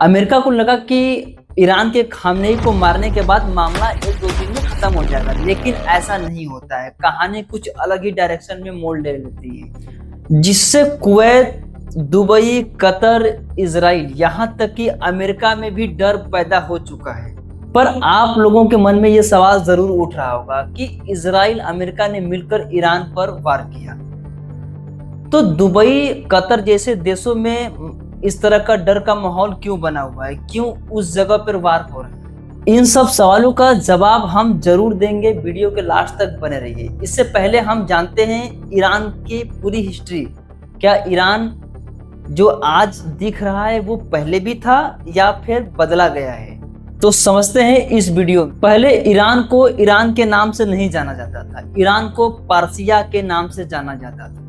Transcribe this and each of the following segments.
America को लगा कि ईरान के खामनेई को मारने के बाद मामला एक दो दिन में खत्म हो जाएगा, लेकिन ऐसा नहीं होता है। कहानी कुछ अलग ही डायरेक्शन में मोड़ ले लेती है, जिससे कुवैत, दुबई, कतर, इजराइल, यहाँ तक कि अमेरिका में भी डर पैदा हो चुका है। पर आप लोगों के मन में ये सवाल जरूर उठ रहा होगा कि इजराइल, अमेरिका ने मिलकर ईरान पर वार किया, तो दुबई, कतर जैसे देशों में इस तरह का डर का माहौल क्यों बना हुआ है, क्यों उस जगह पर वार हो रहा है? इन सब सवालों का जवाब हम जरूर देंगे, वीडियो के लास्ट तक बने रहिए। इससे पहले हम जानते हैं ईरान की पूरी हिस्ट्री। क्या ईरान जो आज दिख रहा है वो पहले भी था या फिर बदला गया है? तो समझते हैं इस वीडियो में। पहले ईरान को ईरान के नाम से नहीं जाना जाता था, ईरान को पारसिया के नाम से जाना जाता था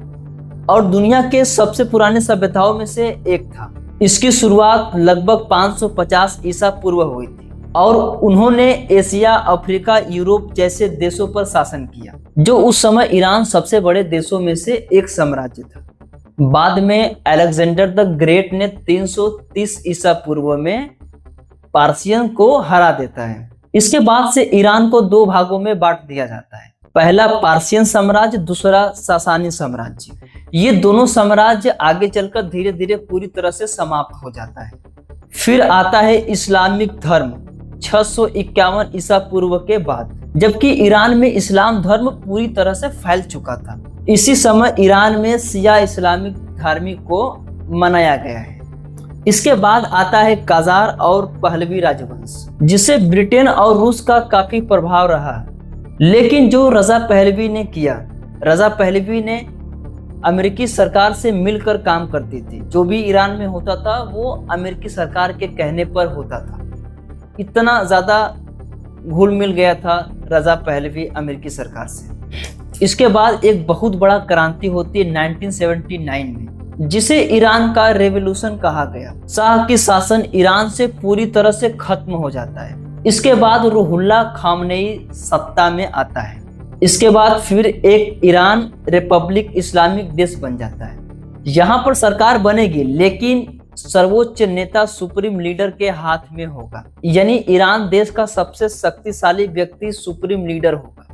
और दुनिया के सबसे पुराने सभ्यताओं में से एक था। इसकी शुरुआत लगभग 550 ईसा पूर्व हुई थी और उन्होंने एशिया, अफ्रीका, यूरोप जैसे देशों पर शासन किया, जो उस समय ईरान सबसे बड़े देशों में से एक साम्राज्य था। बाद में अलेक्जेंडर द ग्रेट ने 330 ईसा पूर्व में पार्सियन को हरा देता है। इसके बाद से ईरान को दो भागों में बांट दिया जाता है, पहला पार्सियन साम्राज्य, दूसरा सासानी साम्राज्य। ये दोनों साम्राज्य आगे चलकर धीरे धीरे पूरी तरह से समाप्त हो जाता है। फिर आता है इस्लामिक धर्म 651 ईसा पूर्व के बाद, जबकि ईरान में इस्लाम धर्म पूरी तरह से फैल चुका था। इसी समय ईरान में शिया इस्लामिक धार्मिक को मनाया गया है। इसके बाद आता है काजार और पहलवी राजवंश, जिसे ब्रिटेन और रूस का काफी प्रभाव रहा। लेकिन जो रजा पहलवी ने किया, रजा पहलवी ने अमेरिकी सरकार से मिलकर काम करती थी। जो भी ईरान में होता था वो अमेरिकी सरकार के कहने पर होता था। इतना ज्यादा घुल मिल गया था रजा पहलवी अमेरिकी सरकार से। इसके बाद एक बहुत बड़ा क्रांति होती है 1979 में, जिसे ईरान का रेवोल्यूशन कहा गया। शाह की शासन ईरान से पूरी तरह से खत्म हो जाता है। इसके बाद रूहुल्लाह खामनेई सत्ता में आता है। इसके बाद फिर एक ईरान रिपब्लिक इस्लामिक देश बन जाता है। यहाँ पर सरकार बनेगी, लेकिन सर्वोच्च नेता सुप्रीम लीडर के हाथ में होगा, यानी ईरान देश का सबसे शक्तिशाली व्यक्ति सुप्रीम लीडर होगा।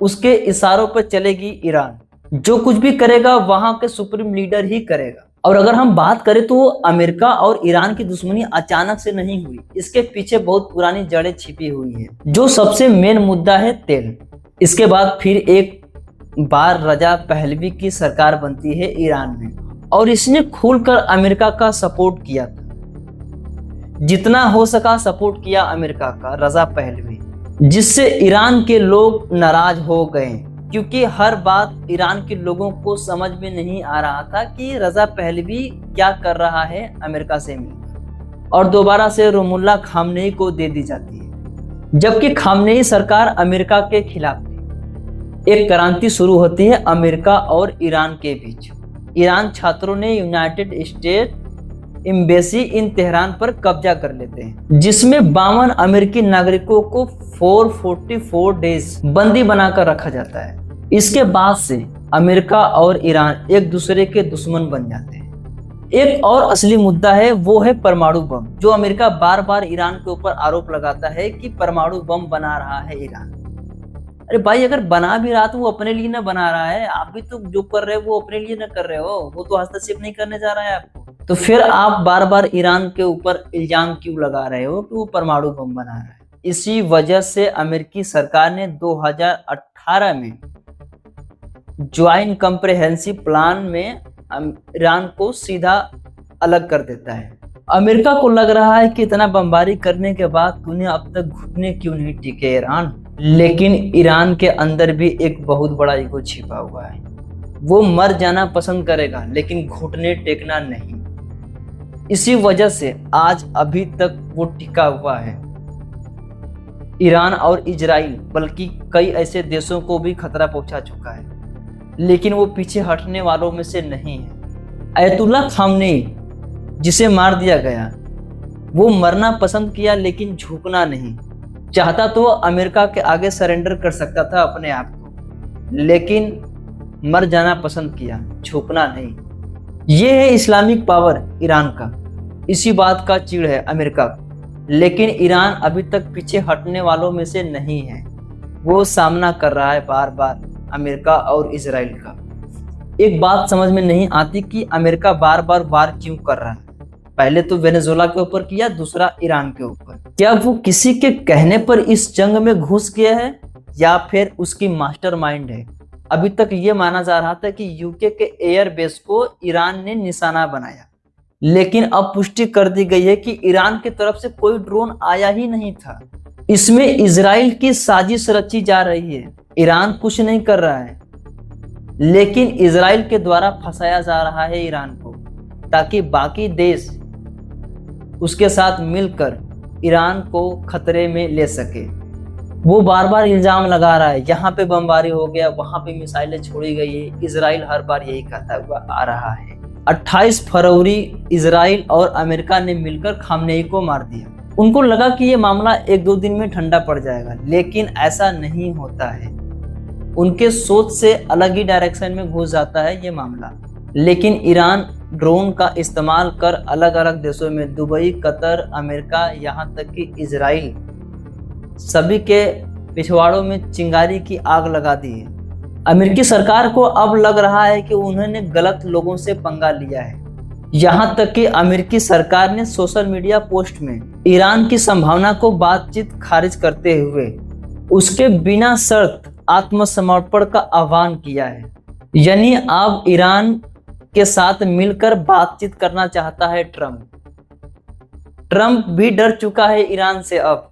उसके इशारों पर चलेगी ईरान, जो कुछ भी करेगा वहां के सुप्रीम लीडर ही करेगा। और अगर हम बात करें तो अमेरिका और ईरान की दुश्मनी अचानक से नहीं हुई, इसके पीछे बहुत पुरानी जड़ें छिपी हुई है। जो सबसे मेन मुद्दा है तेल। इसके बाद फिर एक बार रजा पहलवी की सरकार बनती है ईरान में और इसने खुलकर अमेरिका का सपोर्ट किया था। जितना हो सका सपोर्ट किया अमेरिका का रजा पहलवी, जिससे ईरान के लोग नाराज हो गए, क्योंकि हर बात ईरान के लोगों को समझ में नहीं आ रहा था कि रजा पहलवी क्या कर रहा है अमेरिका से मिलकर, और दोबारा से रूहुल्लाह खामनेई को दे दी जाती है, जबकि खामनेई सरकार अमेरिका के खिलाफ थी। एक क्रांति शुरू होती है अमेरिका और ईरान के बीच। ईरान छात्रों ने United state embassy in Tehran पर कब्जा कर लेते हैं, जिसमें 52 अमेरिकी नागरिकों को 444 डेज बंदी बनाकर रखा जाता है। इसके बाद से अमेरिका और ईरान एक दूसरे के दुश्मन बन जाते हैं। एक और असली मुद्दा है, वो है परमाणु बम, जो अमेरिका बार बार ईरान के ऊपर आरोप लगाता है कि परमाणु बम बना रहा है ईरान। अरे भाई, अगर बना भी रहा तो वो अपने लिए ना बना रहा है, आप भी तो जो कर रहे हो वो अपने लिए ना कर रहे हो, वो तो हस्तक्षेप नहीं करने जा रहा है आपको। तो फिर आप बार बार ईरान के ऊपर इल्जाम क्यों लगा रहे हो कि वो परमाणु बम बना रहा है? इसी वजह से अमेरिकी सरकार ने 2018 में ज्वाइंट कॉम्प्रिहेंसिव प्लान में ईरान को सीधा अलग कर देता है। अमेरिका को लग रहा है कि इतना बमबारी करने के बाद तूने अब तक घुटने क्यों नहीं टिके ईरान। लेकिन ईरान के अंदर भी एक बहुत बड़ा ईगो छिपा हुआ है। वो मर जाना पसंद करेगा लेकिन घुटने टेकना नहीं। इसी वजह से आज अभी तक वो टिका हुआ है। ईरान और इजराइल बल्कि कई ऐसे देशों को भी खतरा पहुंचा चुका है, लेकिन वो पीछे हटने वालों में से नहीं है। अयतुल्लाह खामनेई, जिसे मार दिया गया, वो मरना पसंद किया लेकिन झुकना नहीं। चाहता तो अमेरिका के आगे सरेंडर कर सकता था अपने आप को, लेकिन मर जाना पसंद किया, झुकना नहीं। ये है इस्लामिक पावर ईरान का। इसी बात का चिढ़ है अमेरिका को। लेकिन ईरान अभी तक पीछे हटने वालों में से नहीं है। वो सामना कर रहा है बार बार अमेरिका और इजराइल का। एक बात समझ में नहीं आती कि अमेरिका बार बार वार क्यों कर रहा है। पहले तो वेनेजुएला के ऊपर किया, दूसरा ईरान के ऊपर। क्या वो किसी के कहने पर इस जंग में घुस गया है या फिर उसकी मास्टरमाइंड है? अभी तक ये माना जा रहा था कि यूके के एयरबेस को ईरान ने निशाना बनाया, लेकिन अब पुष्टि कर दी गई है कि ईरान की तरफ से कोई ड्रोन आया ही नहीं था। इसमें इजराइल की साजिश रची जा रही है। ईरान कुछ नहीं कर रहा है, लेकिन इजराइल के द्वारा फंसाया जा रहा है ईरान को, ताकि बाकी देश उसके साथ मिलकर ईरान को खतरे में ले सके। वो बार बार इल्जाम लगा रहा है, यहाँ पे बमबारी हो गया, वहां पे मिसाइलें छोड़ी गई है। इजराइल हर बार यही कहता हुआ आ रहा है। 28 फरवरी इजराइल और अमेरिका ने मिलकर खामनेई को मार दिया। उनको लगा कि ये मामला 1-2 दिन में ठंडा पड़ जाएगा, लेकिन ऐसा नहीं होता है। उनके सोच से अलग ही डायरेक्शन में घुस जाता है ये मामला। लेकिन ईरान ड्रोन का इस्तेमाल कर अलग अलग देशों में, दुबई, कतर, अमेरिका, यहाँ तक कि इजराइल, सभी के पिछवाड़ों में चिंगारी की आग लगा दी है। अमेरिकी सरकार को अब लग रहा है कि उन्होंने गलत लोगों से पंगा लिया है। यहाँ तक कि अमेरिकी सरकार ने सोशल मीडिया पोस्ट में ईरान की संभावना को बातचीत खारिज करते हुए उसके बिना शर्त आत्मसमर्पण का आह्वान किया है। यानी अब ईरान के साथ मिलकर बातचीत करना चाहता है ट्रंप। ट्रंप भी डर चुका है ईरान से अब।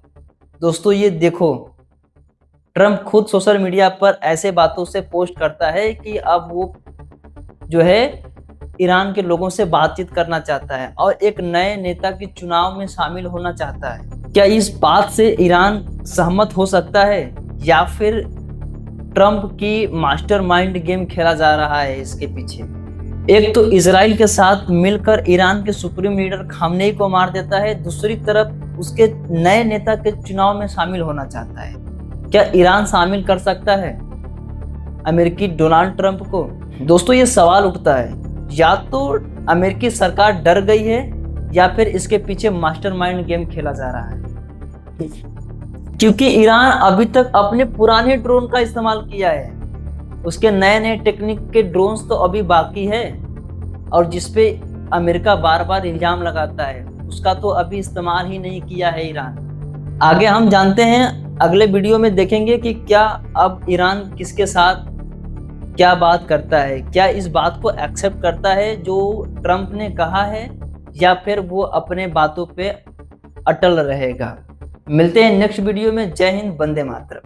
दोस्तों ये देखो, ट्रंप खुद सोशल मीडिया पर ऐसे बातों से पोस्ट करता है कि अब वो जो है ईरान के लोगों से बातचीत करना चाहता है और एक नए नेता के चुनाव में शामिल होना चाहता है। क्या इस बात से ईरान सहमत हो सकता है या फिर ट्रंप की मास्टरमाइंड गेम खेला जा रहा है इसके पीछे? एक तो इजराइल के साथ मिलकर ईरान के सुप्रीम लीडर खामनेई को मार देता है, दूसरी तरफ उसके नए नेता के चुनाव में शामिल होना चाहता है। क्या ईरान शामिल कर सकता है अमेरिकी डोनाल्ड ट्रंप को? दोस्तों ये सवाल उठता है, या तो अमेरिकी सरकार डर गई है या फिर इसके पीछे मास्टरमाइंड गेम खेला जा रहा है। क्योंकि ईरान अभी तक अपने पुराने ड्रोन का इस्तेमाल किया है, उसके नए नए टेक्निक के ड्रोन्स तो अभी बाकी है, और जिसपे अमेरिका बार बार इल्जाम लगाता है उसका तो अभी इस्तेमाल ही नहीं किया है ईरान। आगे हम जानते हैं, अगले वीडियो में देखेंगे कि क्या अब ईरान किसके साथ क्या बात करता है, क्या इस बात को एक्सेप्ट करता है जो ट्रंप ने कहा है, या फिर वो अपने बातों पे अटल रहेगा। मिलते हैं नेक्स्ट वीडियो में। जय हिंद, वंदे मातरम।